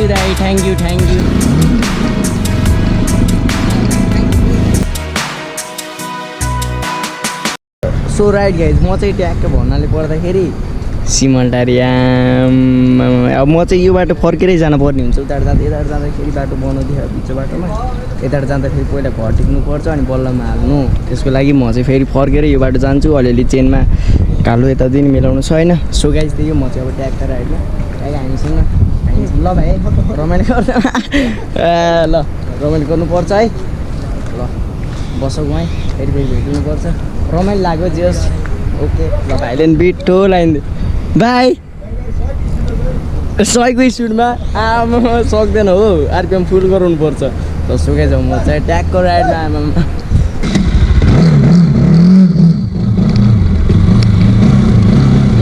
दाइ thank you so right guys म चाहिँ ट्याक्क भन्नाले पर्दाखेरि सिमलटारी अब म चाहिँ यो बाटो फर्केरै जानुपर्ने हुन्छ उताबाट जाँदा यताबाट जाँदाखेरि बाटो बनाउँदै बिच बाटोमा यताबाट जाँदाखेरि पहिला घर टिक्नुपर्छ अनि बल्लमा हाल्नु त्यसको लागि म चाहिँ फेरि फर्केरै यो बाटो जान्छु अलिअलि चेनमा कालो यतादेखि मिलाउनु छैन सो गाइज त्यही हो म चाहिँ अब ट्याक्क राइडमा ट्याक्क हामीसँग ल भाइ रमाइलो गर्छ ल रमाइलो गर्नुपर्छ है ल बसौँ है फेरि भेट्नुपर्छ रमाइलो लाग्यो जेस ओके ल भाइले पनि बिटो लाइदियो बाई सयको स्पिडमा आमा सक्दैन हो आरपिएम फुल गराउनुपर्छ ल सुकै जाउँ म चाहिँ ट्याकको राइडमा आमामा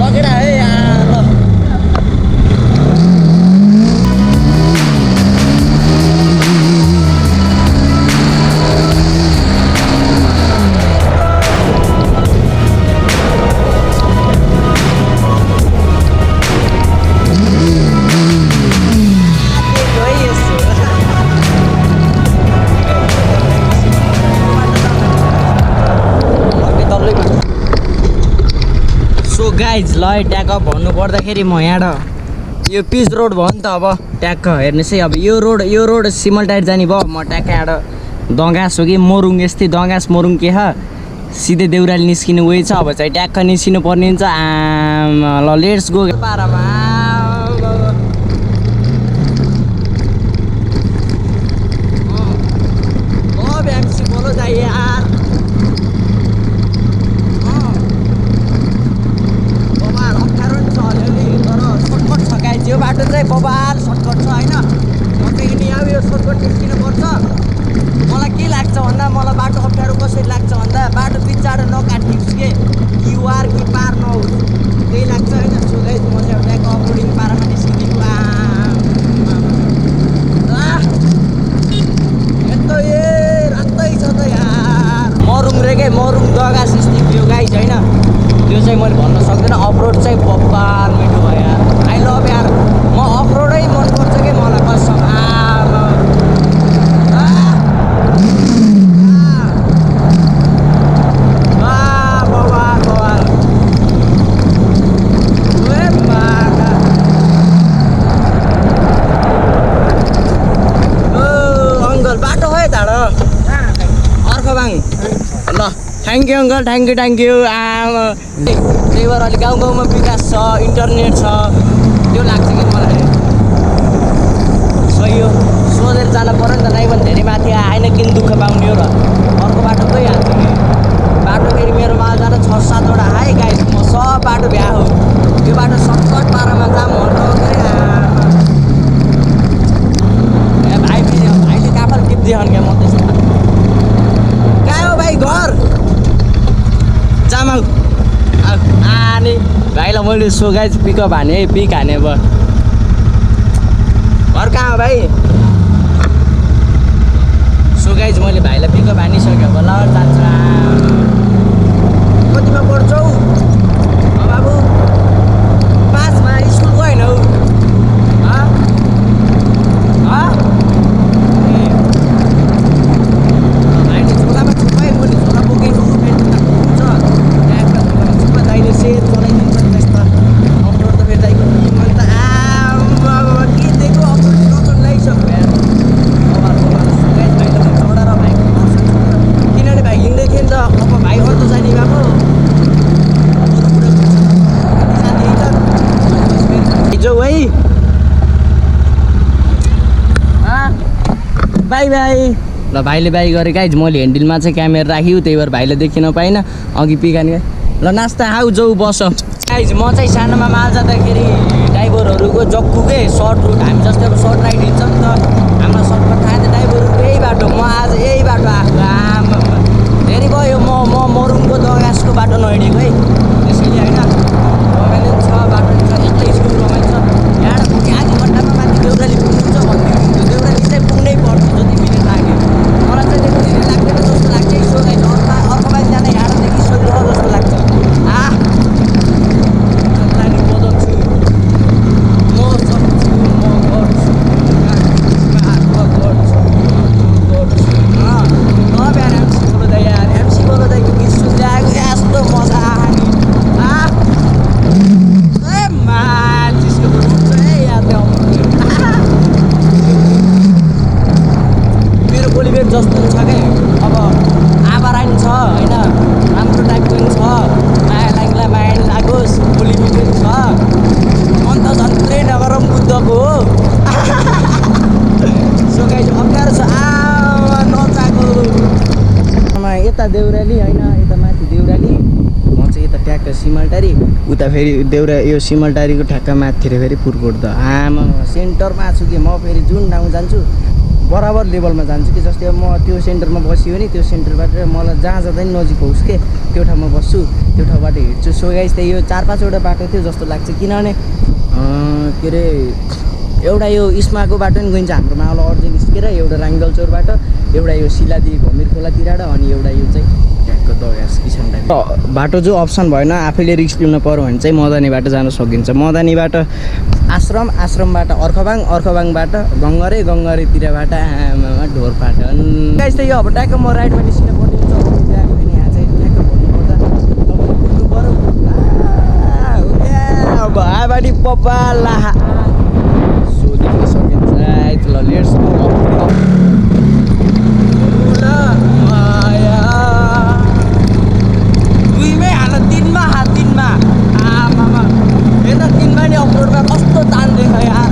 लगेर है ल गाइज ल ट्याक भन्नु पर्दाखेरि म यहाँबाट यो पिच रोड भयो नि त अब ट्याक्क हेर्नुहोस् है अब यो रोड सिमलटारी जाने भयो म ट्याक्क यहाँबाट दङ्गास हो कि मोरुङ यस्तै दङ्गास मोरुङ के छ सिधै देउराली निस्किनु गएको छ अब चाहिँ ट्याक्क निस्किनु पर्ने हुन्छ ल लेट्स गो पारामा बोलो जाइए यार यो बाटो चाहिँ बबाल सर्टकट छ होइन नकिने अब यो सर्टकट निस्किनुपर्छ मलाई के लाग्छ भन्दा मलाई बाटो अप्ठ्यारो कसरी लाग्छ भन्दा बाटो बिचबाट नकाटियोस् के युआर कि पार नहोस् त्यही लाग्छ होइन सो गाइस म चाहिँ त्यहाँको अपलोडिङ पारामा निस्किदिएको यस्तो ए रातै छ त यार मरुङ रे के मरुङ दगास स्थित यो गाइस होइन त्यो चाहिँ मैले भन्न सक्दिनँ अफरोड चाहिँ बब्बाल मिठो भयो यार आई लभ यार म अफरोडै मनपर्छ कि मलाई कसम अङ्कल बाटो हो यताबाट अर्खबाङ ल thank you uncle thank you त्यही भएर अहिले गाउँमा विकास छ इन्टरनेट छ त्यो लाग्छ कि मलाई सही हो सोधेर जानु पऱ्यो नि त नै पनि धेरै माथि आएन किन दुःख पाउने हो र अर्को बाटो गइहाल्छु कि बाटो फेरि मेरोमा जान 6-7वटा आए गाइस म सब बाटो भ्या हो त्यो बाटो सर्टकट पारामा जाम ए भाइ फेरि भाइले काफल टिप्दिएन क्या म त्यसो कहाँ हो भाइ घर जामाउ आने भाइलाई मैले सो गाइज पिकअप हाने है पिक हाने अब घर कहाँ हो भाइ सो गाइज मैले भाइलाई पिकअप हानिसकेँ अब ल जान्छ कतिमा पढ्छौ बाबु 5मा स्कुल गएन हौ भाइले झोलामा छुपाएँ मैले झोला बोकेको फेरि दाइले सेयर चलाइदिनु पनि त्यस्तो अपलोड त फेरि दाइको मैले त के दिएको अपलोड नचल लगाइसक्यो यार भाइ त चढा र भाइको किनभने भाइ हिँड्दै थियो नि त अब भाइ अन्त जाने भएको जाऊ है बाई बाई ल भाइले बाई गरेँ गाइज मैले ह्यान्डलमा चाहिँ क्यामेरा राख्यो त्यही भएर भाइले देखिन पाइनँ अघि पिकाने ल नास्ता आऊ जाऊ बस गाइज म चाहिँ सानोमा माल जाँदाखेरि ड्राइभरहरूको जक्कुकै सर्ट रुट हामी जस्तै अब सर्ट राइड हिँड्छ नि त हामीलाई सर्टकट थाहा थियो ड्राइभरहरूको यही बाटो म आज यही बाटो आएको आमा धेरै भयो म मरुङको दगासको बाटो नहिँडेको है त्यसैले होइन रमाइलो छ बाटो छ यस्तै स्कुल रमाइलो छ यहाँबाट पुग्ने आधी घन्टामा माथि देउराली पुग्नुहुन्छ भन्ने देउराली चाहिँ पुग्नै पर्छ जति मिनट लाग्यो मलाई चाहिँ त्यति धेरै लाग्दैन जस्तो लाग्छ यसो अर्को बाइक जाँदा यहाँदेखि सजिलो जस्तो लाग्छ बदल्छु म सक्छु म गर्छु सिमलटारी उता फेरि देउरा यो सिमलटारीको ठ्याक्क माथितिर फेरि पुर्कोट द आमा सेन्टरमा छु कि म फेरि जुन ठाउँ जान्छु बराबर लेभलमा जान्छु कि जस्तै म त्यो सेन्टरमा बस्यो भने त्यो सेन्टरबाट मलाई जहाँ जाँदा नि नजिक होस् के त्यो ठाउँमा बस्छु त्यो ठाउँबाट हिँड्छु सो गाइस त्यही यो 4-5 वटा बाटो थियो जस्तो लाग्छ किनभने के अरे एउटा यो इस्माको बाटो नि गइन्छ हाम्रो मावल अर्जे निस्केर एउटा राङ्गलचौरबाट एउटा यो सिलादी घमिर खोलातिरबाट अनि एउटा यो चाहिँ ढ्याक्क दगास किसान टाइप बाटो जो अप्सन भएन आफैले रिस्क लिनु पर्यो भने चाहिँ मदनीबाट जान सकिन्छ मदनीबाट आश्रमबाट अर्खबाङबाट गङ्गरेतिरबाट आमामा ढोरपाटन गाइस त यो अब ट्याक्क म राइडमा निस्किन पर्ने हुन्छ गएको होइन यहाँ चाहिँ ट्याक्क भन्नुपर्दा तपाईँले बुझ्नु पर्यो अब हाबाडी पप्पा लाहा सोधिन सकिन्छ ल लेट्स गो दुईमै हाल दिनमा आमामा हेर्न दिनमा नि अपलोडमा कस्तो तान देख यार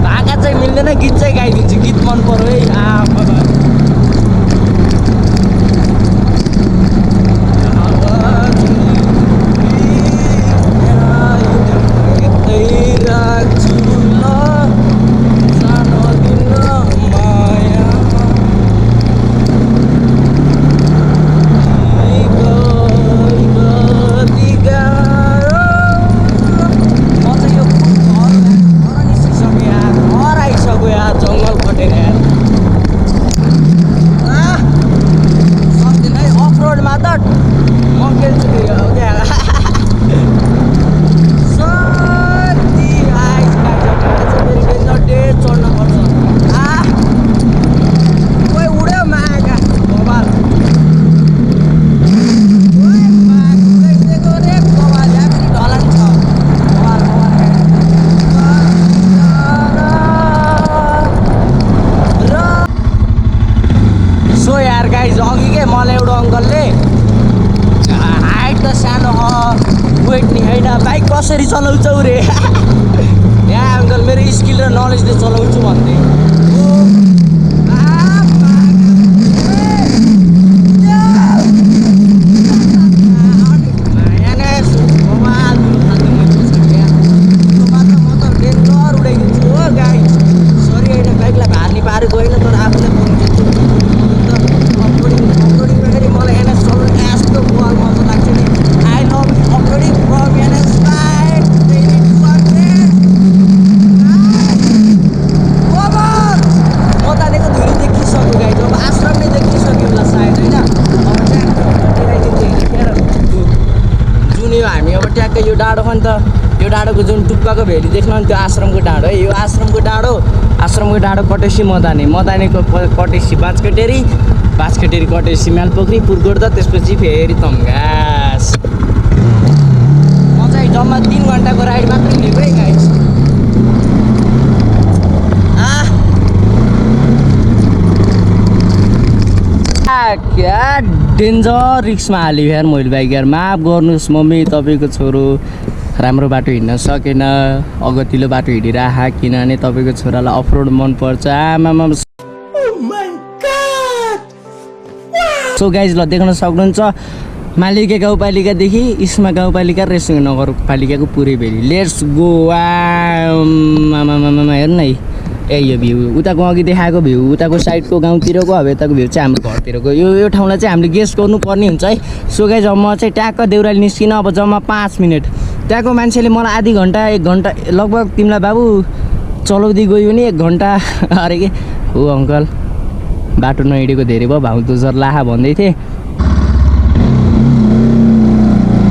भाका चाहिँ मिल्दैन गीत चाहिँ गाइदिन्छु गीत मन पर्यो है मलाई एउटा अङ्कलले हाइट त सानो वेट नि होइन बाइक कसरी चलाउँछौ रे यहाँ अङ्कल मेरो स्किल र नलेजले चलाउँछु भन्दै यो डाँडो हो नि त यो डाँडोको जुन टुप्पाको भेली देख्नु नि त्यो आश्रमको डाँडो है यो आश्रमको डाँडो कटेसी मदानीको कटेसी बाँचकटेरी कटेसी म्यालपोखरी पुर्कोट त त्यसपछि फेरि तम्घास म चाहिँ जम्मा 3 घन्टाको राइड मात्रै लिएको है गाइस क्या डेन्जर रिक्समा हाल्यो यार मैले बाइक यार माफ गर्नुहोस् मम्मी तपाईँको छोरो राम्रो बाटो हिँड्न सकेन अगतिलो बाटो हिँडिरह किनभने तपाईँको छोरालाई अफरोड मनपर्छ आमामा सो गाइज ल देख्न सक्नुहुन्छ मालिका गाउँपालिकादेखि इस्मा गाउँपालिका रेसिङ नगरपालिकाको पुरै भेली लेट्स गो आमामा हेर्नु है ए यो भ्यू उताको अघि देखाएको भ्यू उताको साइडको गाउँतिरको अब यताको भ्यू चाहिँ हाम्रो घरतिरको यो ठाउँलाई चाहिँ हामीले गेस गर्नुपर्ने हुन्छ है सो गाइज अब म चाहिँ ट्याक्क देउराली निस्किन अब जम्मा 5 मिनट त्यहाँको मान्छेले मलाई आधी घन्टा 1 घन्टा लगभग तिमीलाई बाबु चलाउँदै गयो भने 1 घन्टा अरे के हो अङ्कल बाटो नहिँडेको धेरै भयो भाउ दोजर लाहा भन्दै थिएँ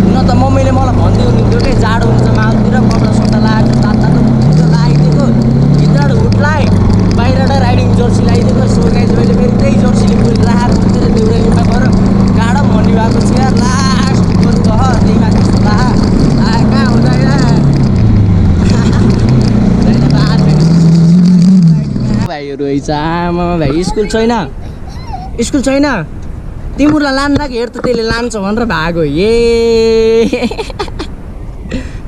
हुन त मम्मीले मलाई भन्दै हुनुहुन्थ्यो कि जाडो हुन्छ मालतिर कपडा सट्टा लगाएको तातो लगाइदिएको भित्रबाट हुटलाई बाहिरबाट राइडिङ जर्सी लगाइदिएको सो गाइज मैले फेरि त्यही जर्सीले मैले राखेर बसेर देउरालीमा गएर गाडो भन्ने भएको छु यार लास्ट त्यही माथि लाहा कहाँ हुँदैन भाइहरू रहेछ आमा भाइ स्कुल छैन तिमीलाई लान्न कि हेर त त्यसले लान्छ भनेर भागो ए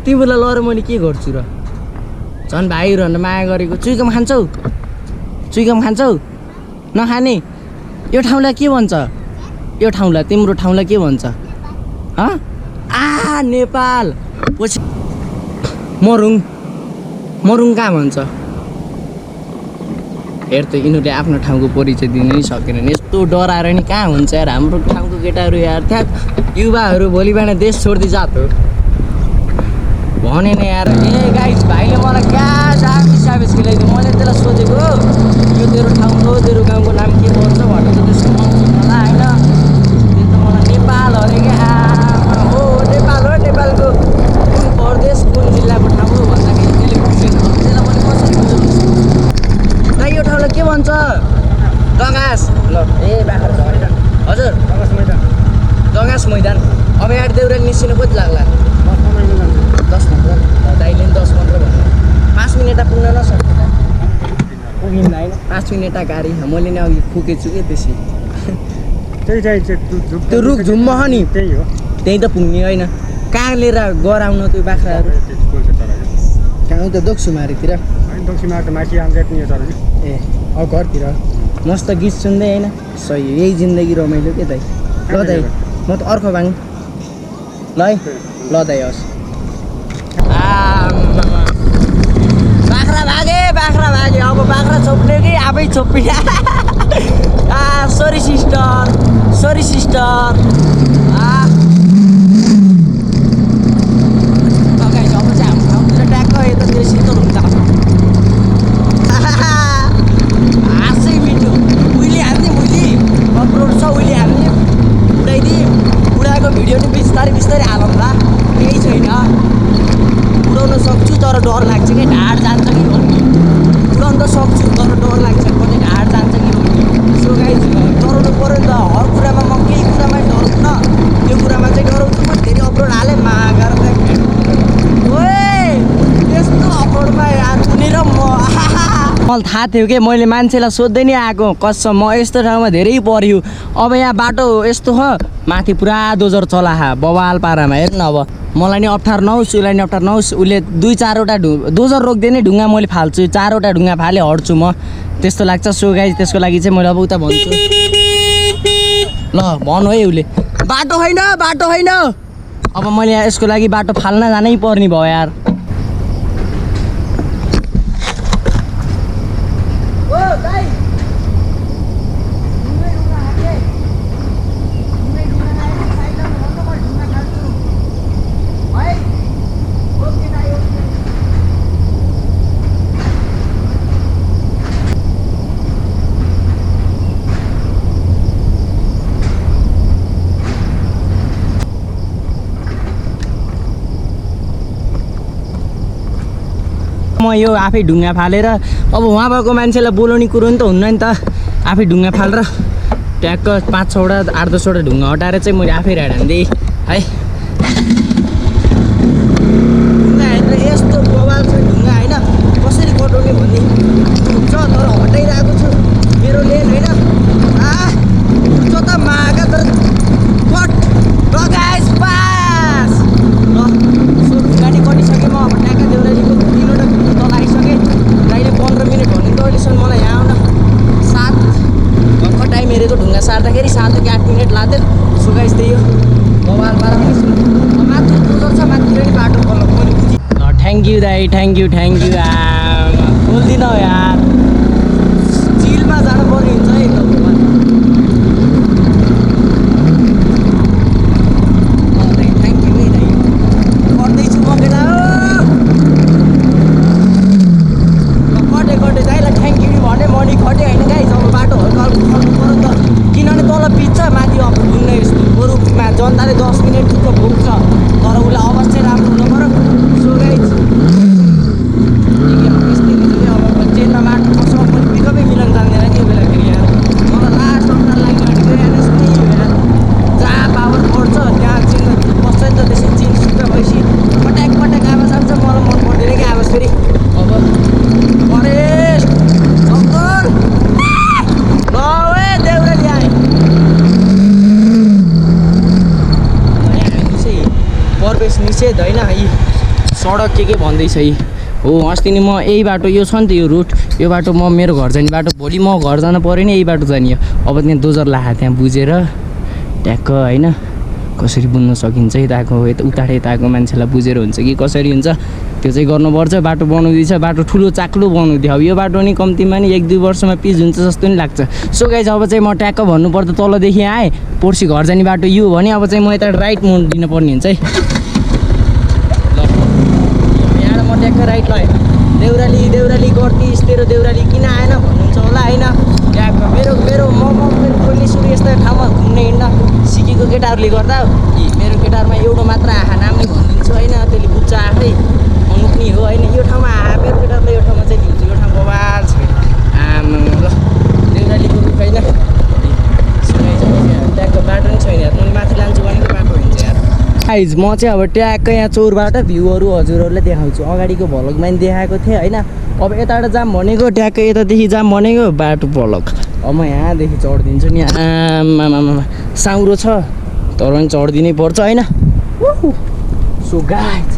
तिमीलाई लर मैले के गर्छु र झन् भाइहरू भनेर माया गरेको चुइकम खान्छौ नखाने यो ठाउँलाई के भन्छ यो ठाउँलाई तिम्रो ठाउँलाई के भन्छ नेपाल पछि मरुङ कहाँ भन्छ हेर त यिनीहरूले आफ्नो ठाउँको परिचय दिनै सकेनन् यस्तो डराएर नि कहाँ हुन्छ यार हाम्रो ठाउँको केटाहरू यार त्यहाँ युवाहरू भोलि बिहान देश छोड्दै जात हो भने न यार ए गाइस भाइले मलाई क्या साबिस खेलाइदियो मैले त्यसलाई सोधेको यो तेरो ठाउँ हो तेरो गाउँको नाम के पर्छ भनेर त त्यसको पाउँछु होला होइन त्यो त मलाई नेपाल अरे क्या हो नेपाल हो नेपालको कुन प्रदेश कुन जिल्लाको ठाउँ हो भन्दाखेरि त्यसले बुझेन त्यसलाई मैले कसरी बुझाउँछु दाइ यो ठाउँलाई के भन्छ दगास ल ए बाख्रा हजुर दगास मैदान अब यहाँ देउरा निस्किनु कति लाग्ला 10-15 दाइले 10-15 भन्नु 5 मिनटमा पुग्न नसक्छ पुगिन्न होइन 5 मिनटमा गाडी मैले नि अघि फुकेछु के त्यसै त्यो रुख झुम्म छ नि त्यहीँ त पुग्ने होइन कहाँ लिएर गराउन त्यो बाख्राहरू कहाँ त दोक्सुमारीतिर ए अब घरतिर मस्त गीत सुन्दै होइन सही यही जिन्दगी रमाइलो के दाइ ल दाइ म त अर्को भाङ ल है ल दाइ हस् बाख्रा भागे अब बाख्रा छोप्ने कि आफै छोपिने सरी सिस्टर अब चाहिँ हाम्रो ठाउँतिर ट्याक्क यतातिर शीतल हुन्छ हाँसै मिठो उहिले हाल्ने मैले अपलोड छ उहिले हाल्ने उडाइदिएँ उडाएको भिडियो नि बिस्तारै हालौँला केही छैन उडाउन सक्छु तर डर लाग्छ कि ढाड जान्छ कि भन्ने उडाउन त सक्छु तर डर लाग्छ कतै ढाड जान्छ कि भन्ने सो गाइस डराउनु पऱ्यो नि त हर कुरामा म केही कुरामा डराउँछु त्यो कुरामा चाहिँ डराउँछु म धेरै अपलोड हालेँ मागार त्यस्तो अपलोडमा यार कुनै र मलाई थाहा थियो कि मैले मान्छेलाई सोध्दै नै आएको कसम म यस्तो ठाउँमा धेरै पऱ्यो अब यहाँ बाटो यस्तो छ माथि पुरा दोजर चलाहा बवाल पारामा हेर्नु अब मलाई नि अप्ठ्यारो नहोस् उसलाई नि अप्ठ्यारो नहोस् उसले 2-4वटा दोजर रोक्दैन ढुङ्गा मैले फाल्छु 4वटा ढुङ्गा फाले हट्छु म त्यस्तो लाग्छ सो गाइस त्यसको लागि चाहिँ मैले अब उता भन्छु ल भन्नु है उसले बाटो होइन अब मैले यसको लागि बाटो फाल्न जानै पर्ने भयो यार म यो आफै ढुङ्गा फालेर अब वहाँ भएको मान्छेलाई बोलाउने कुरो नि त हुन्न नि त आफै ढुङ्गा फालेर ट्याक्क 5-6वटा 8-10वटा ढुङ्गा हटाएर चाहिँ मैले आफै राइड हान्दिएँ है ढुङ्गा हेरेर यस्तो बवाल छ ढुङ्गा होइन कसरी कटाउने भन्ने हुन्छ तर हटाइरहेको छु मेरो लेन होइन हुन्छ त मागा तर कट र गाइस पास ल सो गाडी कटिसकेँ म अब ट्याक्क देउरालीको 3वटा तल आइसकेँ गाडीले 15 मिनट भन्ने त अहिलेसम्म मलाई यहाँ आउन 7 भर्खर टाइम हेरेको ढुङ्गा सार्दाखेरि 7 कि 8 मिनट लाग्थ्यो सो गाइस त्यही हो बवाल पारा माथि दोजर छ माथितिर नि बाटो खोल्नु मैले बुझेँ ल थ्याङ्क यू दाइ थ्याङ्क यू बोल्दिनँ यार चिलमा जानु पर्ने हुन्छ है थ्याङ्क यू है दाइ गर्दैछु म बेला कटे दाइलाई थ्याङ्क यू भने मनी खटेँ होइन गाइस अब बाटो हल्का खल्नु पऱ्यो नि त किनभने तल पिच्छ माथि अब ढुङ्गा यस्तो बरुमा जनताले 10 मिनट ठुलो भुक्छ तर उसलाई अवश्य राम्रो हुनु पऱ्यो सो गाइस यस्तै हुन्छ कि अब चेनमा बाटो कसो पनि पिकअपै मिलन जान्दैन नि यो बेला फेरि यार मलाई लास्ट अप्ठ्यारो लाग्यो भनेको एनएसमै जहाँ पावर पर्छ त्यहाँ चेन बस्छ नि त त्यसै चेन सुक्क भएपछि पट्याक आवाज आउँछ मलाई मन पर्दैन कि आवाज फेरि अब परेल अङ्कल ल ए देउराली आएँ प्रवेश निषेध होइन यी सडक के भन्दैछ यी हो अस्ति नि म यही बाटो यो छ नि त यो रुट यो बाटो म मेरो घर जाने बाटो भोलि म घर जान पऱ्यो नि यही बाटो जाने अब त्यहाँ दोजर लाखा त्यहाँ बुझेर ट्याक्क होइन कसरी बुझ्न सकिन्छ यताको उताडे यताको मान्छेलाई बुझेर हुन्छ कि कसरी हुन्छ त्यो चाहिँ गर्नुपर्छ बाटो बनाउँदैछ बाटो ठुलो चाक्लो बनाउँदै अब यो बाटो नि कम्तीमा नि 1-2 वर्षमा पिच हुन्छ जस्तो नि लाग्छ सो गाइज अब चाहिँ म ट्याक्क भन्नुपर्दा तलदेखि आएँ पर्सि घर जाने बाटो यो भने अब चाहिँ म यता राइट मोड दिनुपर्ने हुन्छ है ल यहाँ म ट्याक्क राइट लगाएँ देउराली गर्दिस् तेरो देउराली किन आएन भन्नुहुन्छ होला होइन ट्याक्क मेरो म पहिले सुरु यस्तो ठाउँमा घुम्ने हिँड्न सिकेको केटाहरूले गर्दा मेरो केटाहरूमा एउटा मात्र आँखा नाम नि भनिदिन्छु होइन त्यसले बुझ्छ आफै अनुक्नी हो होइन यो ठाउँमा मेरो केटाहरूले यो ठाउँमा चाहिँ दिन्छु यो ठाउँ बबाल छ आमा ल देउरालीको रुख होइन ट्याक्क बाटो नि छैन यार मैले माथि लान्छु भनेको बाटो हुन्छ यार गाइज म चाहिँ अब ट्याक्क यहाँ चौरबाट भ्यूहरू हजुरहरूलाई देखाउँछु अगाडिको भ्लगमा नि देखाएको थिएँ होइन अब यताबाट जाम भनेको ट्याक्क यतादेखि जाम भनेको बाटो भ्लग अब म यहाँदेखि चढिदिन्छु नि आमामा साउरो छ तर पनि चढिदिनै पर्छ होइन सो गाइज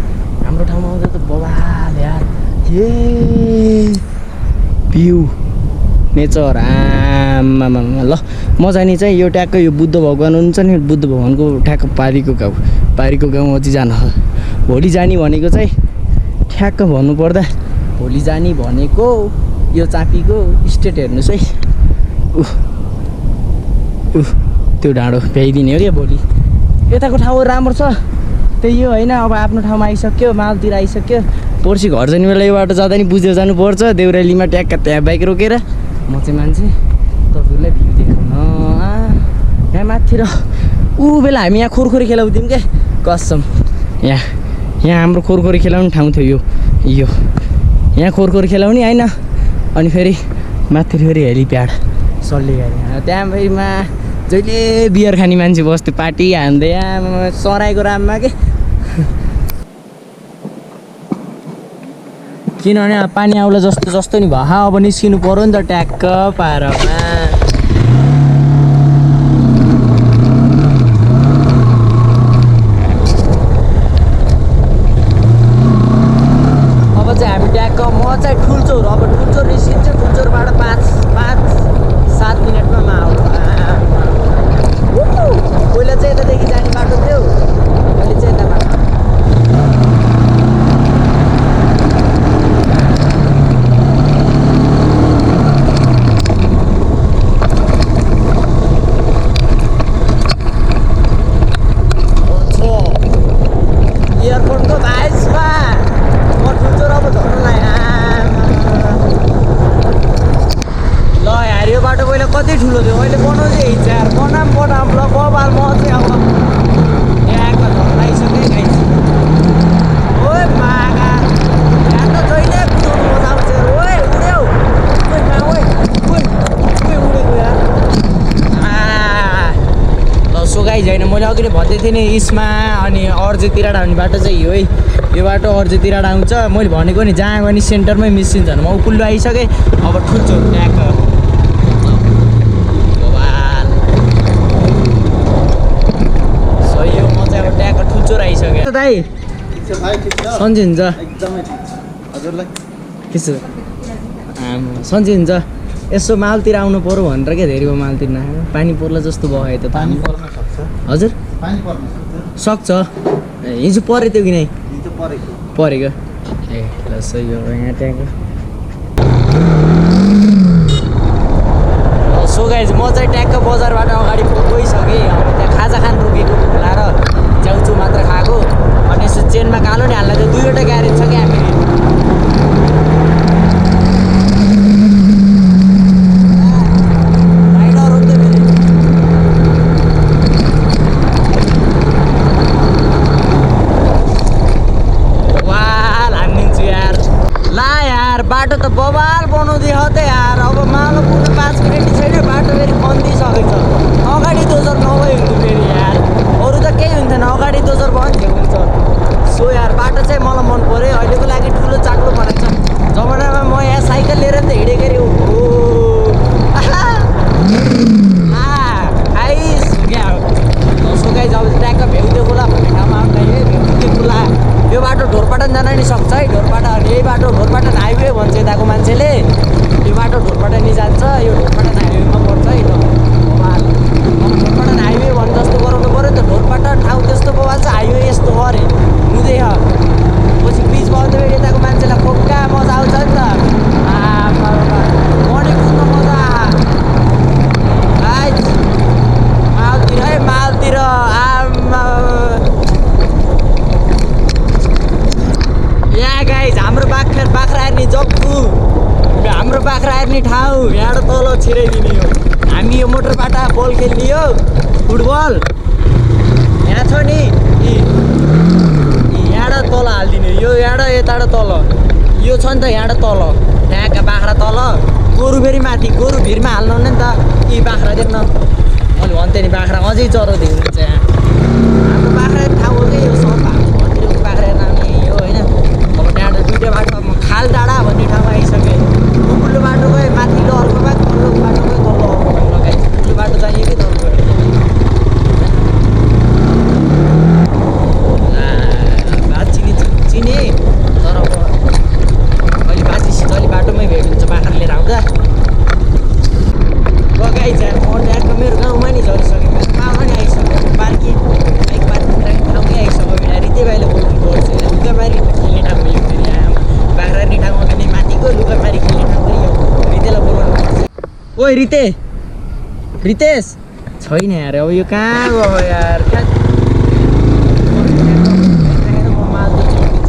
हाम्रो ठाउँमा आउँदा त बबाल यार भ्यू नेचर आमामा ल म जाने चाहिँ यो ट्याक्क यो बुद्ध भगवान् हुन्छ नि बुद्ध भगवान्को ठ्याक्क पारीको गाउँ अझै जान भोलि जाने भनेको चाहिँ ठ्याक्क भन्नुपर्दा भोलि जाने भनेको यो चापीको स्टेट हेर्नुहोस् है त्यो डाँडो भ्याइदिने हो क्या भोलि यताको ठाउँ राम्रो छ त्यही हो होइन अब आफ्नो ठाउँमा आइसक्यो मालतिर आइसक्यो पर्सि घर जाने बेला यो बाटो जाँदा नि बुझेर जानुपर्छ देउरालीमा ट्याक्क त्यहाँ बाइक रोकेर म चाहिँ मान्छे तपाईँहरूलाई भ्यू देखाउन यहाँ माथि र ऊ बेला हामी यहाँ खोरखोरी खेलाउँथ्यौँ क्या कसम यहाँ हाम्रो खोरखोरी खेलाउने ठाउँ थियो यो यहाँ खोरखोरी खेलाउने होइन अनि फेरि माथि फेरि हेलिप्याड सल्ले गाडी त्यहाँ फेरिमा जहिले बियर खाने मान्छे बस्थ्यो पार्टी हान्दै यहाँ सराईको राममा के किनभने पानी आउला जस्तो नि भयो अब निस्किनु पऱ्यो नि त ट्याक्क पारमा अब चाहिँ हामी ट्याक्क म चाहिँ ठुल्चोर अब ठुल्चोर निस्किन्छ ठुल्चोरबाट 5-7 मिनटमा म आउँछु पहिला चाहिँ यतादेखि जाने बाटो थियो अहिले चाहिँ यता बाटो कति ठुलो थियो अहिले बनाउँदै हिँड्छ यार बनाम ल बबाल म चाहिँ अब यहाँको झन् आइसकेँ गाइस ओए मागा यहाँ त जहिले कुदाउनु मजा आउँछ ओए उड्यौ उडेको यार ल सो गाइस होइन मैले अघि नै भन्दै थिएँ नि इस्मा अनि अर्जेतिर आउने बाटो चाहिँ यो है यो बाटो अर्जेतिर आउँछ मैले भनेको नि जहाँ गयो नि सेन्टरमै मिसिन्छ म उकुल्लो आइसकेँ अब ठुल्चो ट्याक्क दाइ सन्चै हुन्छ एकदमै ठिक छ हजुरलाई के छ सन्चै हुन्छ यसो मालतिर आउनु पर्यो भनेर क्या धेरै भयो मालतिर नआएर पानी पर्ला जस्तो भयो त पानी पर्न सक्छ हजुर पानी पर्न सक्छ हिजो पऱ्यो त्यो कि नै हिजो परेको ए ल सही हो यहाँ त्यहाँको सो गाइज म चाहिँ ट्याक्क बजारबाट अगाडि गइसकेँ अब त्यहाँ खाजा खान रोकेको खोलाएर च्याउचु मात्र खाएको अनि यसो चेनमा कालो नि हाल्दा त्यो 2वटा ग्यारेज छ क्या हामीले वाल हानिदिन्छु यार ला यार बाटो त बबाल बनाउँदै हो त यार अब मालो पुग्नु 5 मिनट छैन बाटो फेरि बन्दिसकेको छ अगाडि दोजर नभए हुन्थ्यो फेरि यार अरू त केही हुन्थेन अगाडि दोजर बन्थ्यो हुन्छ सो यार बाटो चाहिँ मलाई मन पऱ्यो अहिलेको लागि ठुलो चाक्लो बनाएको छ जमानामा म यहाँ साइकल लिएर त हिँडेको अरे हो आइस क्या सो गाइस अब ट्याक्क भ्याउदियो खोला भन्ने ठाउँमा आउँदा है भ्याउदियो खोला यो बाटो ढोरपाटन जान नि सक्छ है ढोरपाटा यही बाटो ढोरपाटा हाइवे भन्छ यताको मान्छेले यो बाटो ढोरपाटा नि जान्छ यो ढोरपाटा हाइवेमा पर्छ है ढोरपाटा हाइवे भन्नु जस्तो गराउनु पऱ्यो नि त ढोरपाटा ठाउँ त्यस्तो बवाल छ हाइवे यस्तो हो अरे हुँदै पछि बिच पाउँदै यताको मान्छेलाई खोक्का मजा आउँछ नि त मर्ने कुद्न मजा मालतिर है मालतिर यहाँ गाइज हाम्रो बाख्रा हेर्ने जग्गु हाम्रो बाख्रा हेर्ने ठाउँ यहाँबाट तल छिराइदिने हो हामी यो मोटरबाट बल खेल्ने हो फुटबल यहाँ छ नि यहाँबाट तल हालिदिने यो यहाँबाट यताबाट तल यो छ नि त यहाँबाट तल त्यहाँका बाख्रा तल गोरु फेरि माथि गोरु भिरमा हाल्नु हुने नि त यी बाख्रा देख्न मैले भन्थेँ नि बाख्रा अझै चरो देख्नुहुन्छ यहाँ हाम्रो बाख्रा ठाउँ हो कि यो सब मन्दिरको बाख्रा हेर्न आउने हो होइन अब त्यहाँबाट दुइटै बाटो खाल डाँडा भन्ने ठाउँमा आइसक्यो उल्लो बाटो गयो माथिल्लो अर्को बाटो तल्लो बाटो गयो तल्लो अर्को लगाइ उल्लो बाटो चाहियो कि तल्लो भात चिने तर अब अहिले बाजीसित अहिले बाटोमै भेट हुन्छ बाख्रा लिएर आउँदा गाई चाहिँ म त्यहाँको मेरो गाउँमा नि झरिसक्यो मेरो गाउँमा नि आइसक्यो पार्किङ बाइक पार्किङ ठाउँमै आइसक्यो रिते भाइले बोल्नु पर्छ लुगामारी खेल्ने ठाउँ यो फेरि यहाँ बाख्रा हेर्ने ठाउँमा पनि माथिको लुगामारी खेल्ने ठाउँ पनि यो रितेलाई बोलाउनु पर्छ ओइ रितेश छैन यार अब यो कहाँ गयो यार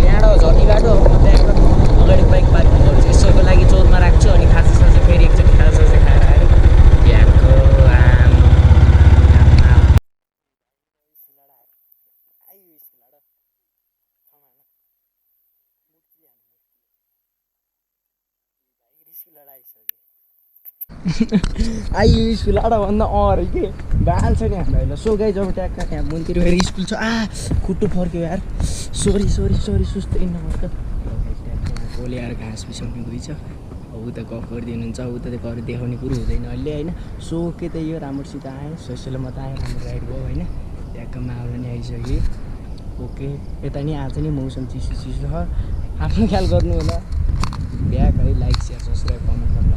यहाँबाट झर्ने बाटो म त्यहाँबाट अगाडि बाइक पार्किङ गर्छु यसोको लागि चौरमा राख्छु अनि खाजासाजा फेरि एकचोटि खाजासाजा खाएर आएर बिहाको आइयो स्कुल आडा भन्दा अरे के बाल छ नि हाम्रो अहिले सो गाई जब ट्याक्का त्यहाँ मुनतिर फेरि स्कुल छ खुट्टु फर्क्यो यार सरी सुस्तै नमस्क गोले आएर घाँस बिसाउने गइछ उता गफ गरिदिनुहुन्छ उता त गएर देखाउने कुरो हुँदैन अहिले होइन सो के त यो राम्रोसित आएँ सोसियल म त आएँ राम्रो राइड भयो होइन ट्याक्क माहौल नि आइसक्यो ओके यता नि आज नि मौसम चिसो छ आफ्नो ख्याल गर्नु होला बिहा है लाइक सेयर सब्सक्राइब कमेन्ट गर्नु